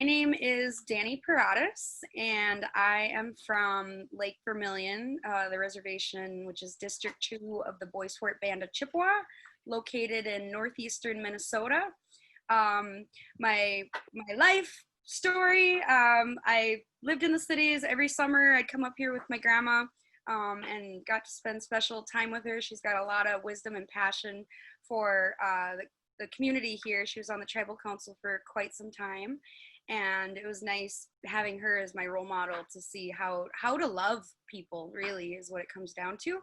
name is Dani Pieratos, and I am from Lake Vermilion, the reservation, which is District 2 of the Bois Forte Band of Chippewa, located in northeastern Minnesota. My life story, I lived in the cities every summer. I'd come up here with my grandma and got to spend special time with her. She's got a lot of wisdom and passion for the community here. She was on the tribal council for quite some time, and it was nice having her as my role model to see how to love people, really is what it comes down to.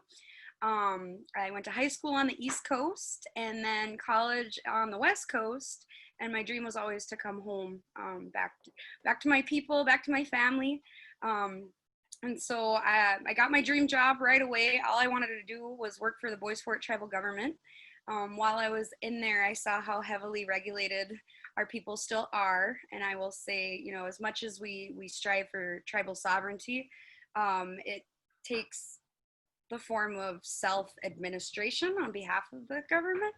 I went to high school on the East Coast and then college on the West Coast, and my dream was always to come home, back to my people, back to my family. And so I got my dream job right away. All I wanted to do was work for the Bois Forte tribal government. While I was in there, I saw how heavily regulated our people still are. And I will say, you know, as much as we strive for tribal sovereignty, it takes the form of self-administration on behalf of the government.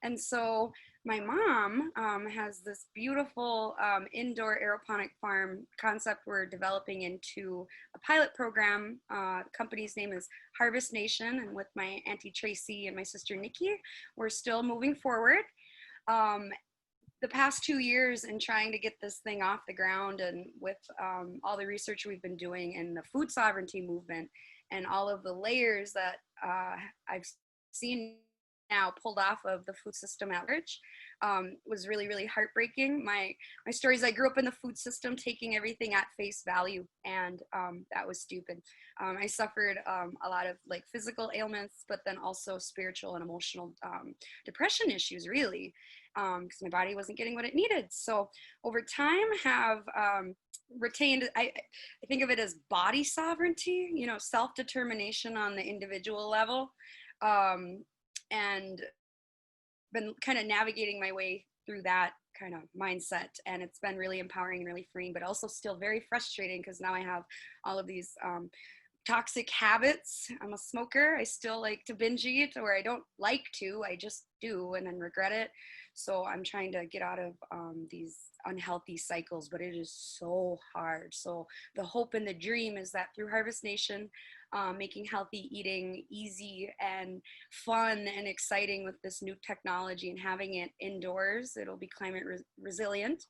And so my mom has this beautiful indoor aeroponic farm concept we're developing into a pilot program. The company's name is Harvest Nation, and with my Auntie Tracy and my sister Nikki, we're still moving forward. The past 2 years in trying to get this thing off the ground, and with all the research we've been doing in the food sovereignty movement, and all of the layers that I've seen now pulled off of the food system at large, was really, really heartbreaking. My story is I grew up in the food system taking everything at face value, and that was stupid. I suffered a lot of like physical ailments, but then also spiritual and emotional depression issues, really, because my body wasn't getting what it needed. So over time have retained, I think of it as body sovereignty, you know, self-determination on the individual level, and been kind of navigating my way through that kind of mindset, and it's been really empowering and really freeing, but also still very frustrating because now I have all of these toxic habits. I'm a smoker. I still like to binge eat, or I don't like to, I just do and then regret it. So I'm trying to get out of these unhealthy cycles, but it is so hard. So the hope and the dream is that through Harvest Nation, making healthy eating easy and fun and exciting with this new technology and having it indoors, it'll be climate resilient.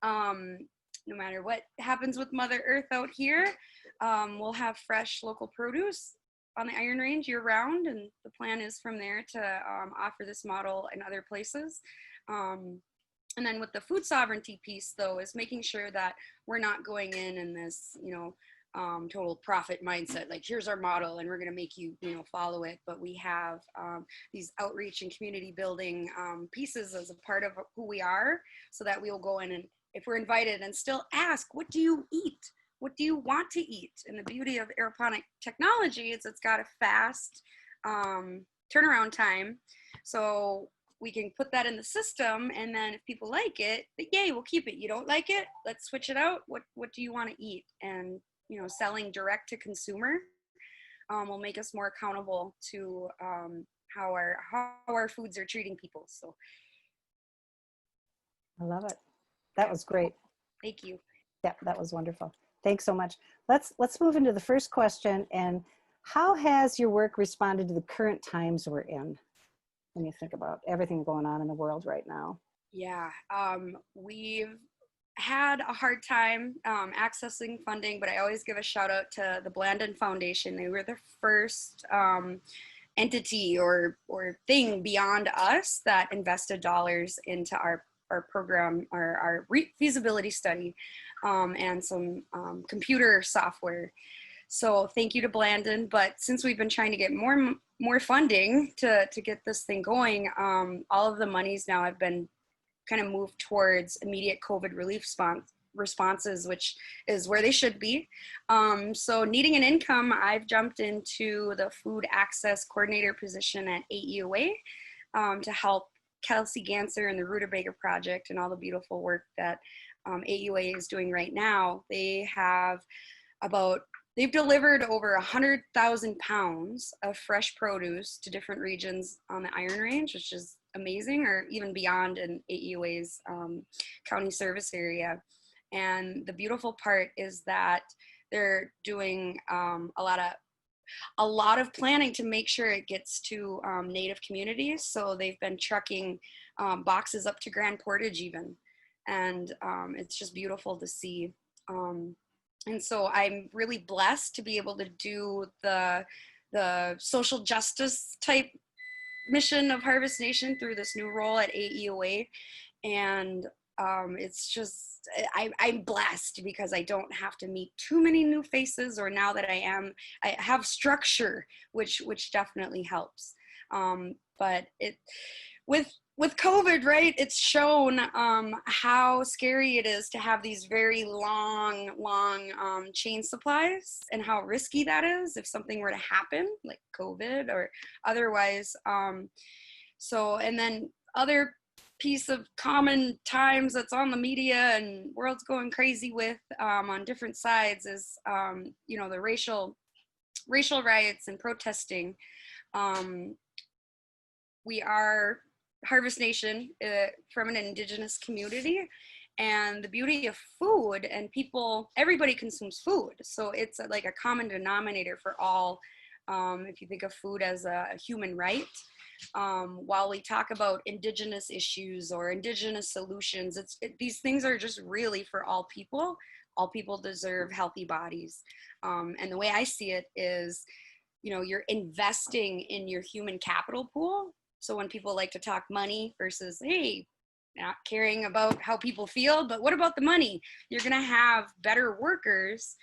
No matter what happens with Mother Earth out here, we'll have fresh local produce on the Iron Range year round, and the plan is from there to offer this model in other places. And then with the food sovereignty piece, though, is making sure that we're not going in this, you know, total profit mindset, like here's our model and we're going to make you, you know, follow it. But we have these outreach and community building pieces as a part of who we are, so that we'll go in and, if we're invited, and still ask, what do you eat? What do you want to eat? And the beauty of aeroponic technology is it's got a fast turnaround time. So we can put that in the system, and then if people like it, yay, we'll keep it. You don't like it, let's switch it out. What do you want to eat? And, you know, selling direct to consumer will make us more accountable to how our foods are treating people. So I love it. That was great. Thank you. Yeah, that was wonderful. Thanks so much. Let's move into the first question. And how has your work responded to the current times we're in, when you think about everything going on in the world right now? Yeah, we've had a hard time accessing funding, but I always give a shout out to the Blandon Foundation. They were the first entity or thing beyond us that invested dollars into our program, our feasibility study, and some computer software. So thank you to Blandon. But since we've been trying to get more funding to get this thing going, all of the monies now have been kind of moved towards immediate COVID relief responses, which is where they should be. So needing an income, I've jumped into the food access coordinator position at AEOA to help Kelsey Ganser and the Rutabaga Project and all the beautiful work that AEOA is doing right now. They've delivered over 100,000 pounds of fresh produce to different regions on the Iron Range, which is amazing, or even beyond in AEOA's county service area. And the beautiful part is that they're doing a lot of planning to make sure it gets to Native communities. So they've been trucking boxes up to Grand Portage even, and it's just beautiful to see. Um, and so I'm really blessed to be able to do the social justice type mission of Harvest Nation through this new role at AEOA. And it's just, I'm blessed because I don't have to meet too many new faces, or now that I have structure, which definitely helps. But with COVID, right, it's shown how scary it is to have these very long chain supplies, and how risky that is if something were to happen, like COVID or otherwise. So, and then other piece of common times that's on the media and world's going crazy with on different sides is, the racial riots and protesting. Um, we are Harvest Nation, from an indigenous community, and the beauty of food, and everybody consumes food, so it's like a common denominator for all. If you think of food as a human right, while we talk about indigenous issues or indigenous solutions, these things are just really for all people. All people deserve healthy bodies, and the way I see it is, you're investing in your human capital pool. So when people like to talk money versus, hey, not caring about how people feel, but what about the money? You're going to have better workers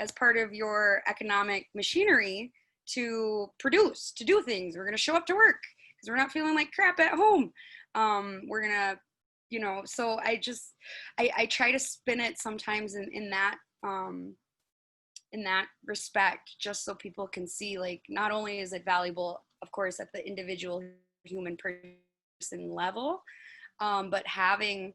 as part of your economic machinery to produce, to do things. We're going to show up to work because we're not feeling like crap at home. We're going to, so I try to spin it sometimes in that respect, just so people can see, like, not only is it valuable, of course, at the individual human person level, but having,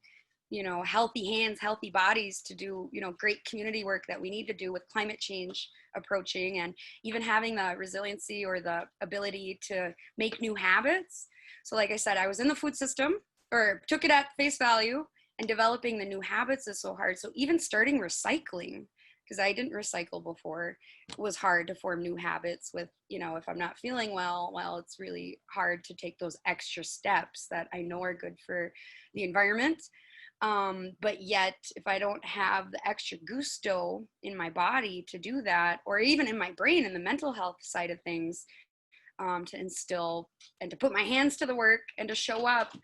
healthy hands, healthy bodies to do, great community work that we need to do with climate change approaching, and even having the resiliency or the ability to make new habits. So like I said, I was in the food system, or took it at face value, and developing the new habits is so hard. So even starting recycling, because I didn't recycle before, it was hard to form new habits with, if I'm not feeling well, it's really hard to take those extra steps that I know are good for the environment. But yet, if I don't have the extra gusto in my body to do that, or even in my brain, in the mental health side of things, to instill and to put my hands to the work and to show up,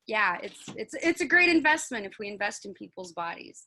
yeah, it's a great investment if we invest in people's bodies.